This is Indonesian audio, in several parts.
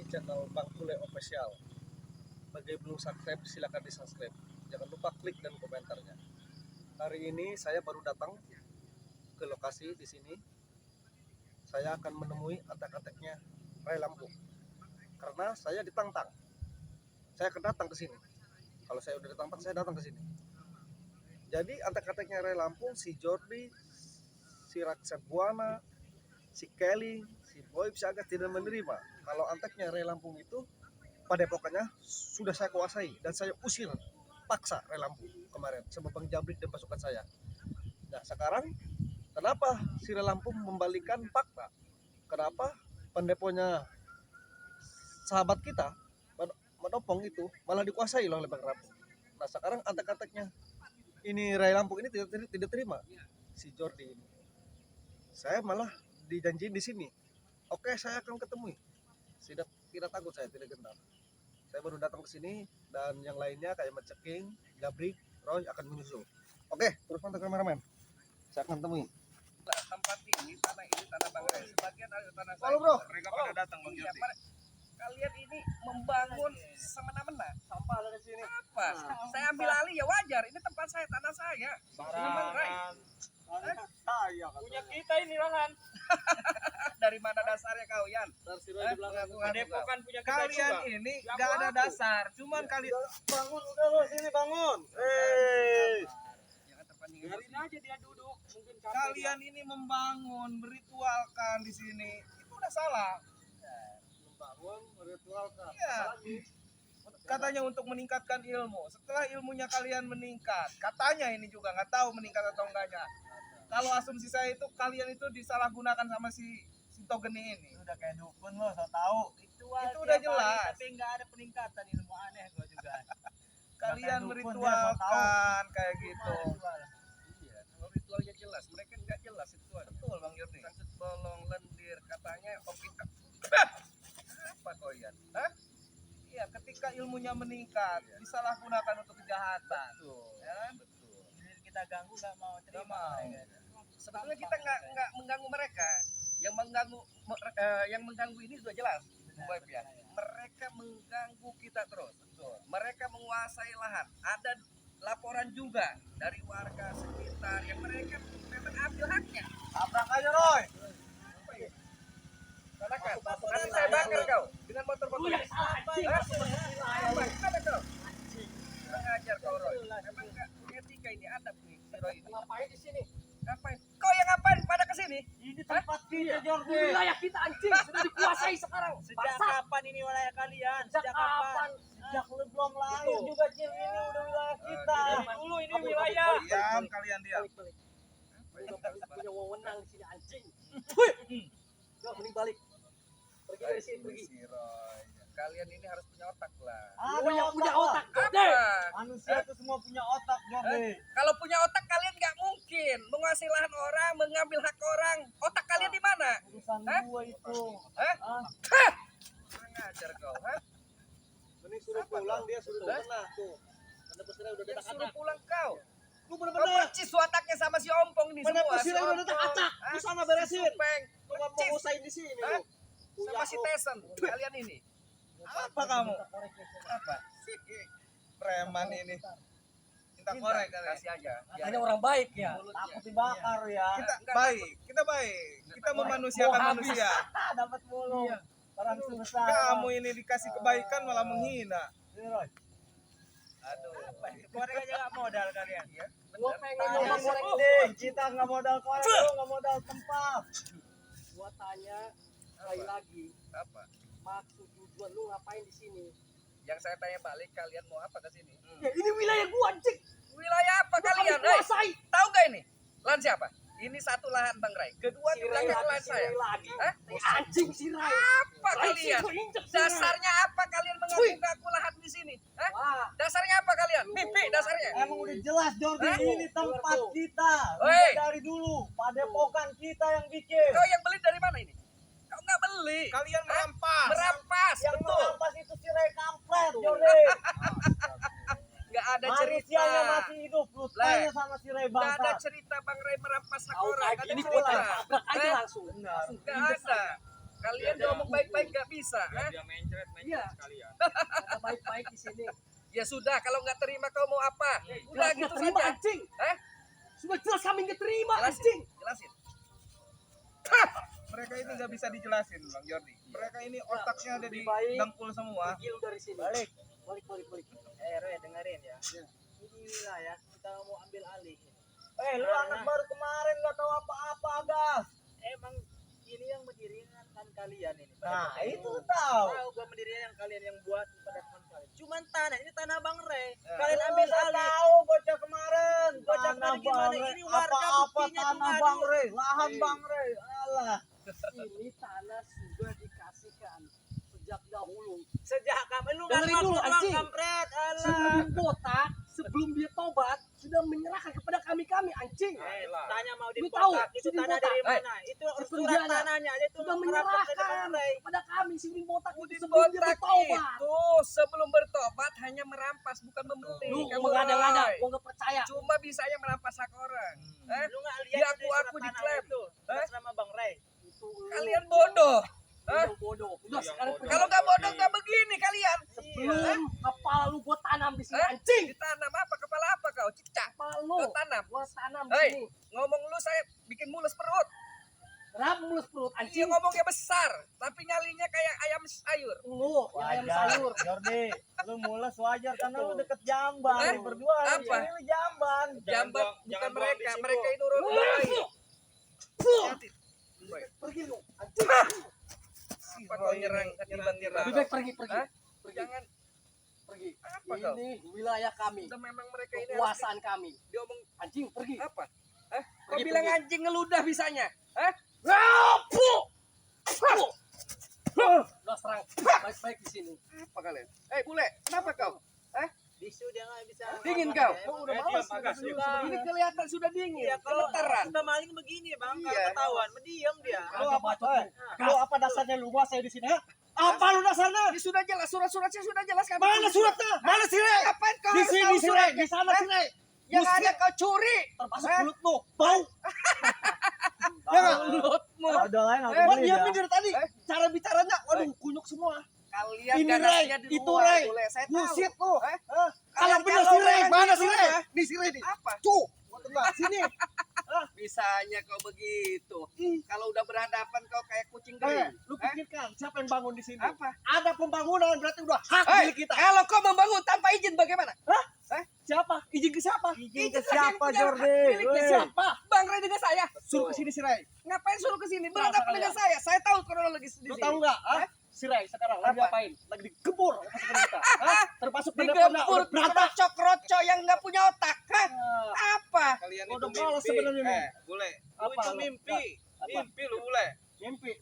channel Bang Kule Official. Bagi belum subscribe, silakan di subscribe. Jangan lupa klik dan komentarnya. Hari ini saya baru datang ke lokasi di sini. Saya akan menemui antek-anteknya Ray Lampung. Karena saya ditantang. Saya akan datang ke sini. Kalau saya udah ditantang, saya datang ke sini. Jadi antek-anteknya Ray Lampung, si Jordi, si Raksa Buana, si Kelly, si Boy agak tidak menerima kalau anteknya Ray Lampung itu padepokannya sudah saya kuasai dan saya usir paksa Ray Lampung kemarin sebab Bang Jabrik dan pasukan saya. Nah sekarang kenapa si Ray Lampung membalikan fakta? Kenapa pendeponya sahabat kita Madopong itu malah dikuasai oleh Bang Lampung? Nah sekarang antek-anteknya ini Ray Lampung ini tidak terima si Jordi ini. Saya malah dijanjiin di sini. Oke, saya akan ketemu. Tidak takut, saya tidak gentar. Saya baru datang ke sini dan yang lainnya kayak Ceking, Jabrik, Roy akan menyusul. Oke, terus mantap kameramen. Saya akan temui. Tempat ini tanah Bang Ray. Sebagian ada tanah saya. Halo, bro. Mereka pada datang Bang Jordi. Kalian ini membangun semena-mena. Sampah ada di sini. Apa? Saya ambil alih ya wajar. Ini tempat saya, tanah saya. Ini Bang Ray. Saya Punya kita ini lahan. Dari mana dasarnya kau, Yan? dari si Roy di belakang. Padepokan punya kita Kalian juga. ini gak ada dasar. Cuman kalian Bangun udah lo sini bangun. Hei. jangan terpancing. Biarin aja dia duduk. Mungkin capek Kalian ini membangun, meritualkan di sini. Itu udah salah. Membangun, meritualkan. Iya. Katanya untuk meningkatkan ilmu. Setelah ilmunya kalian meningkat, katanya ini juga nggak tahu meningkat atau enggaknya. Kalau asumsi saya itu kalian itu disalahgunakan sama si Togeni ini. Udah kayak dukun lo, so tau. Itu udah jelas. Tapi nggak ada peningkatan ilmu aneh gua juga. Kalian dukun, meritualkan kayak gitu. Ritual. Iya, kalau ritualnya jelas, mereka nggak jelas itu. Betul Bang Yurni. Sangkut bolong, lendir, katanya oke. Apa kau Yan? Hah? Iya, ketika ilmunya meningkat, disalahgunakan untuk kejahatan. Betul. Ya kan? Betul. Jadi kita ganggu nggak mau terima. Nggak mau. mereka. Sebetulnya kita nggak mengganggu mereka. Yang mengganggu ini sudah jelas. Web ya. Mereka mengganggu kita terus. Betul. Mereka menguasai lahan. Ada laporan juga dari warga sekitar yang mereka memang ambil haknya. Tabrak aja Roy. Katakan, nanti saya bakar kau dengan motor motor. Kenapa kau? Mengajar kau Roy. Memang nggak punya etika ini, adab nih si Roy ini. Ngapain di sini? Ngapain? Kau yang ngapain pada kesini? Ini tempat kita Jordi. Wilayah kita anjing sudah dikuasai sekarang. Sejak Basah. kapan ini wilayah kalian? Sejak kapan? Sejak lu belum lahir juga Cil, ini udah wilayah kita. Dari dulu ini wilayah. Diam kalian diam. Punya wewenang di sini anjing. Udah mending balik. Pergi dari sini pergi. Si Roy. Kalian ini harus punya otak lah. Punya otak. Apa? Manusia itu semua punya otak Jordi. Kalau punya otak kalian nggak mungkin menguasai lahan orang, mengambil hak orang. Otak kalian di mana? Urusan Hah? gua itu. Hah? Ah, Kurang ajar kau, hah? mending suruh pulang dia suruh pulang tuh. Karena pesirnya udah Yang suruh pulang kau. Lu Kau bener-bener. percis wataknya sama si Ompong ini Pada semua. pesirnya udah acak. Lu sana beresin. Supeng, Lu nggak mau percis. usahain di sini Hah? lu. Sama si Tesen. Kalian ini. Apa kamu? Apa? Preman ini. Minta korek kalian. Kasih aja. Hanya orang baik ya. Takut dibakar ya. Kita baik. Kita baik. Kita memanusiakan manusia. Dapat mulu. Orang susah. Kamu ini dikasih kebaikan malah menghina. Ini Roy. Aduh. Korek aja nggak modal kalian. Iya. Gua bener. pengen nyoba korek deh. Kita nggak modal korek, lu nggak modal tempat. Gua tanya sekali lagi, Apa? maksud tujuan lu ngapain di sini? Yang saya tanya balik, kalian mau apa ke sini? Ya ini wilayah gua anjing. Wilayah apa kalian? Hei, tahu gak ini? Lahan siapa? Ini satu lahan Bang Rai. Kedua di belakang lahan saya. lagi. Hah? Anjing si Rai. Apa kalian? Dasarnya apa kalian mengaku-ngaku lahan di sini? Hah? Wah, Dasarnya apa kalian? Mimpi dasarnya. emang udah jelas Jordi, Hah? ini tempat kita. Oi. Udah dari dulu, padepokan kita yang bikin. Kau yang beli dari mana ini? Kau nggak beli. Kalian Hah? merampas. Merampas. Yang Betul. merampas itu si Rai kampret, Jordi. Nggak ada cerita. Manusianya masih hidup, lu tanya sama si Rai Nggak ada bangsa. cerita Bang Ray merampas hak Tahu orang. kayak Nggak ada gini cerita. gua tabrak aja Eh? langsung. Nggak ada. Kalian ngomong baik-baik nggak bisa, ha? Dia mencret Iya. sekalian. Ada baik-baik di sini. Ya sudah, kalau nggak terima kau mau apa? Udah Jelas gitu nggak terima saja. anjing. Hah? Sudah jelas kami nggak terima Jelasin, anjing. jelasin. Hah! Mereka ini nggak bisa dijelasin, Bang Jordi. Mereka ini otaknya ada di Lebih baik. dengkul semua. Pergi lu dari sini. Balik. Balik. Roy, dengerin ya. Ini wilayah kita mau ambil alih. Lu anak baru kemarin nggak tahu apa-apa, Gas. Emang ini yang mendirikan kalian ini. Nah, Pada itu tahu. tahu. Tahu gak mendirikan yang kalian yang buat pada teman kalian. Cuman tanah, ini tanah Bang Rey. Kalian ambil alih. Tahu bocah kemarin. Bocah Tanah kemarin gimana? Bang Rey. Ini warga Apa-apa buktinya tuh tanah ngadu. Bang Rey, lahan Bang Rey. Alah. Ini tanah sudah dikasihkan sejak dahulu. Sejak kapan lu Dengerin nggak dulu, ngaku, anjing. kampret? Alah. Sebelum botak, sebelum dia tobat, sudah menyerahkan kepada kami anjing. Tanya mau Lu tahu, dibotak itu sini tanah botak. dari mana? Itu surat Sepenjara. tanahnya aja itu Sudah merapat ke menyerahkan Bang Rey. kepada kami sebelum botak itu Udin sebelum dia Botak bertobat. itu sebelum bertobat hanya merampas bukan membeli. Lu Kamu mengada-ngada, Roy. gua nggak percaya. Cuma bisanya merampas hak orang. Hah? Lu nggak Dia lihat aku di diklaim. itu atas nama Bang Rey. Itu lu. Kalian bodoh. Hah? Lu bodoh. Udah sekarang pergi. Kalau nggak bodoh nggak begini kalian. Sebelum kepala lu gua tanam di sini Hah? anjing. Ditanam apa? Kepala apa kau? Cicak. Kepala lu Kau tanam. gua tanam di Hei, sini. ngomong lu saya bikin mulus perut. Kenapa mulus perut Dia anjing? ngomongnya besar, tapi nyalinya kayak ayam sayur. Lu ayam sayur. Jordi, lu mules wajar karena lu deket Jamban. Eh? Lu berdua Apa? ini Jamban. Jambat bukan mereka, mereka itu orang Lu. baik. Hati-hati. Pergi lu anjing. Apa kau nyerang tiba-tiba? Lebih baik pergi. Hah? Pergi. Jangan Pergi. apa kau? Ini wilayah kami. Udah memang mereka ini harus Kekuasaan kami. diomong Anjing pergi. apa? Hah? Kau Pergi, bilang pergi. anjing ngeludah bisanya? Hah? Udah serang baik-baik di sini. Apa kalian? Bule, kenapa kau? Hah? Bisu dia nggak bisa. Dingin kau? Emang udah malas, malas, udah udah susah. Ini kelihatan sudah dingin. Iya, kalau Gemetaran. sudah maling begini bang, kalau Iya. ketahuan, mendiam dia. Lu apa tuh? Lu apa dasarnya lu saya di sini? Ha? Apa lu dasarnya? Ini sudah jelas, surat-suratnya sudah jelas kan? Mana suratnya? Mana sirai? Ngapain kau Di harus sini tahu sirai, suratnya? di sana Hah? sirai. Yang ada kau curi. Termasuk Hah? mulut lu. Bau. Ya nggak? Mulutmu. Ada lain aku Buat beli dia ya. dari tadi. Cara bicaranya, waduh kunyuk semua. Kalian Ini ganasnya Ray, di itu luar, Ray. boleh. Saya tahu. Bullshit lu. Hah? Hah? Kalian Kalau bener kalau sirai, orang mana di sirai? rumah, Di sirai nih. Apa? Tuh, gua tengah sini. Bisanya kau begitu. Kalau udah berhadapan kau kayak kucing Eh, kering. lu pikirkan siapa yang bangun di sini? Apa? Ada pembangunan berarti udah hak Hei, milik kita. kalau kau membangun tanpa izin bagaimana? Siapa? Izin ke siapa? Izin ke lagi yang siapa, punya hak Jordi? miliknya Weh. siapa? Bang Ray dengan saya. Suruh ke sini Sirai. Ngapain suruh ke sini? Nah, Berhadapan dengan saya. Saya tahu kronologis di Lu sini. tahu nggak? Hah? Sirai sekarang lagi Apa? ngapain? Lagi digempur sama pasukan kita. Hah? Termasuk Digempur berantak. krocok-krocok yang nggak punya otak. Hah? Apa? Kalian Gua itu udah malas sebenarnya nih. Bule. Lu Apa itu lu? mimpi. Apa? Mimpi lu, Bule. Mimpi.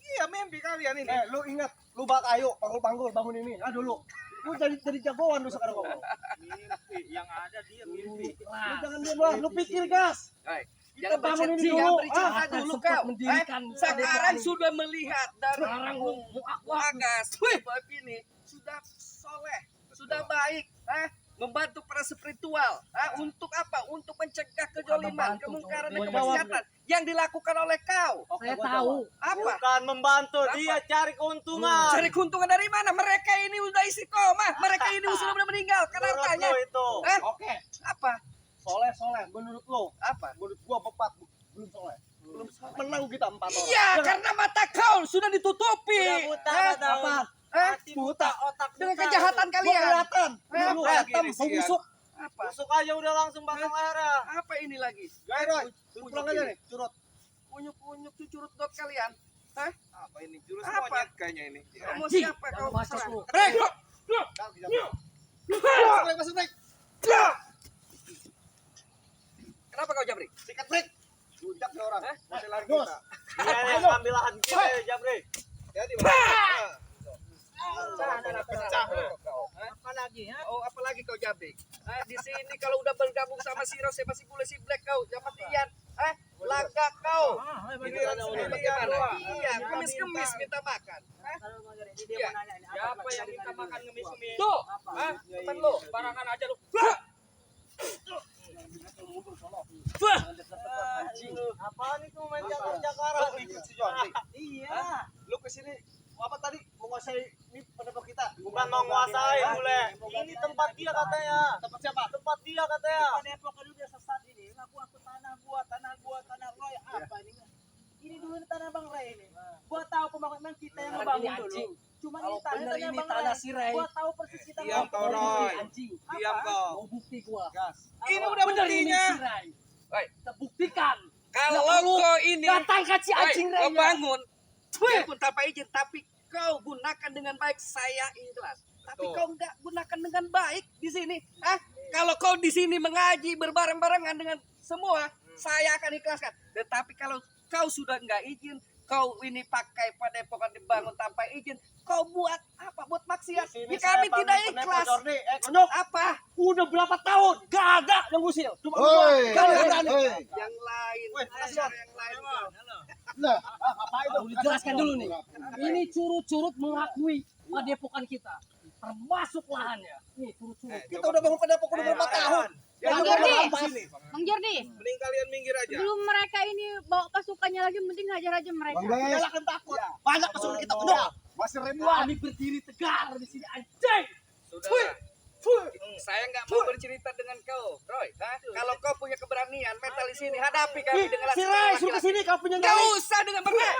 Iya, mimpi kalian ini. Lu ingat, lu bak ayo panggul-panggul bangun ini. Aduh lu. Lu jadi jagoan lu sekarang ngomong. Mimpi. Yang ada dia mimpi. Lu jangan diam lah, lu pikir gas. Hai, Kita jangan bangun ini bercerita, dulu. bercerita Ah, dulu sempat kau. mendirikan Sekarang ini. sudah melihat dari Sekarang mau aku Bagas, Bob ini sudah soleh, sudah baik, membantu para spiritual, untuk apa? Untuk mencegah kejoliman, membantu, kemungkaran dan Jordi. kemaksiatan yang dilakukan oleh kau. Saya tahu. Apa? Bukan membantu, Apa? dia cari keuntungan. Cari keuntungan dari mana? Mereka ini udah istiqomah, mereka ini sudah meninggal. Karena Menurut hartanya. lu itu. Eh? Oke. Apa? Soleh. Menurut lu. Apa? Menurut gua bepat. Belum soleh. Belum soleh. Menang kita 4 orang. Iya, Ya, karena mata kau sudah ditutupi. Udah buta, Eh? tahu. apa? Hati buta, otak Dengan buta. kejahatan Gua kalian. kelihatan. Eh, Lu apa hitam, lagi, mau Risian? busuk. Apa? Busuk aja udah langsung pasang lehernya. Apa ini lagi? Roy, suruh pulang aja nih, curut. Unyuk-unyuk cucurut dot kalian. Hah? Apa ini? Jurus Apa? monyet kayaknya ini. Kamu Anjing, siapa jangan kau? bacot Serang. lu. Brek! Masuk break. Kenapa kau jabri? Sikat break. Jujak nih orang. Masih lari Gus. kita. Dia nih ambil lahan kita ya, Jabri. Jadi, Pecah. Apa lagi ya? Oh, apalagi kau jabri? Di sini kalau udah bergabung sama si Rose masih boleh si Black kau, jangan Ian. Langkah kau. Ini bagaimana? Iya, kemis-kemis minta makan. Kalau Bang Gere, ini dia Iya. mau nanya ini. Siapa yang minta makan ngemis-ngemis? Tuh, Apa? temen lu. Barangan aja lu. Apaan itu main jakar-jakaran? Lu ikut si Jordi. Iya. Lu ke sini apa tadi menguasai ini pendapat kita. Bukan mau nguasai bule. Ini tempat dia katanya. Tempat siapa? Tempat dia katanya. Depok dulu dia sesat ini. Ngaku tanah Roy. Apa ini? Ini dulu tanah Bang Ray ini. Gua tahu pembangunan kita yang Sekarang ini ngebangun dulu. anjing. Cuma Kalau ini tanah bener ini Bang tanah Ray. si Ray. Gua tahu persis kita Diam mau kau, bukti. Roy. Anjing. Diam kau. Mau bukti gua. Gas. Ini udah Bener ini buktinya. si Ray. Oi. Kita buktikan. Kalau Nggak perlu kau ini datangkan si anjing Ray. kau bangun, biarpun tanpa izin, tapi kau gunakan dengan baik, saya ikhlas. Tapi Betul. kau enggak gunakan dengan baik di sini. Kalau kau di sini mengaji berbareng-barengan dengan semua, saya akan ikhlaskan. Tetapi kalau kau sudah enggak izin, kau ini pakai padepokan dibangun tanpa izin, kau buat apa? Buat maksiat. Di sini Ya, kami saya tidak bangun pendapat ikhlas. Jordi. Konyol. Apa? Udah berapa tahun? Gak ada yang ngusil. Cuma Hoi, Kalau hoi, berani. hoi. Yang lain, Weh, ajar yang lain. Nah, apa itu? Boleh jelaskan dulu nih. Ini curut-curut mengakui padepokan kita. Termasuk lahannya. Nih curut-curut. Kita udah bangun pendapat udah berapa tahun? Bang Jordi, Bang Jordi, Mending kalian minggir aja. sebelum mereka ini bawa pasukannya lagi, mending hajar aja mereka. Bang Des, Jangan takut. Banyak pasukan kita konyol. masih ribuan. Kami berdiri tegar di sini anjing. Sudah. Saya nggak mau bercerita dengan kau, Roy. Kalau kau punya keberanian mental di sini, hadapi kami dengan Si Ray, suruh laki-laki. sini kau punya Nggak nyali. usah dengan berat.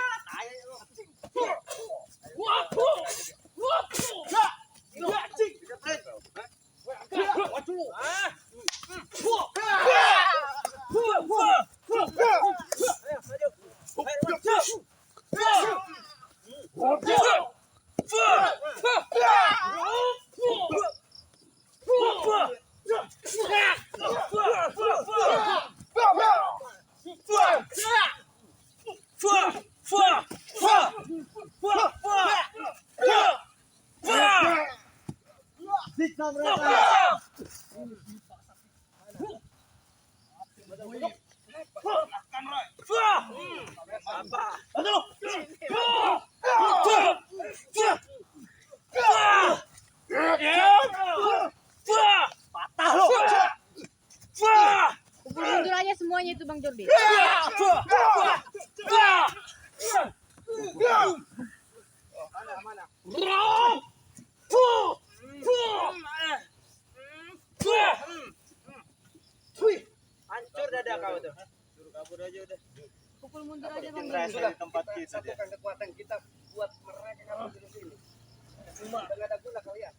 Pukul mundur aja semuanya itu Bang Jordi. Hancur dada kau tuh. Pukul mundur aja Bang Ras Jordi. dari tempat kita dia. Satukan kekuatan kita buat mereka kamu di sini. Cuma nggak ada guna kalian.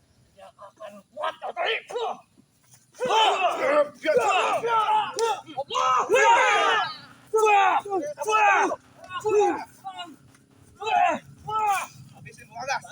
Habisin gua gas.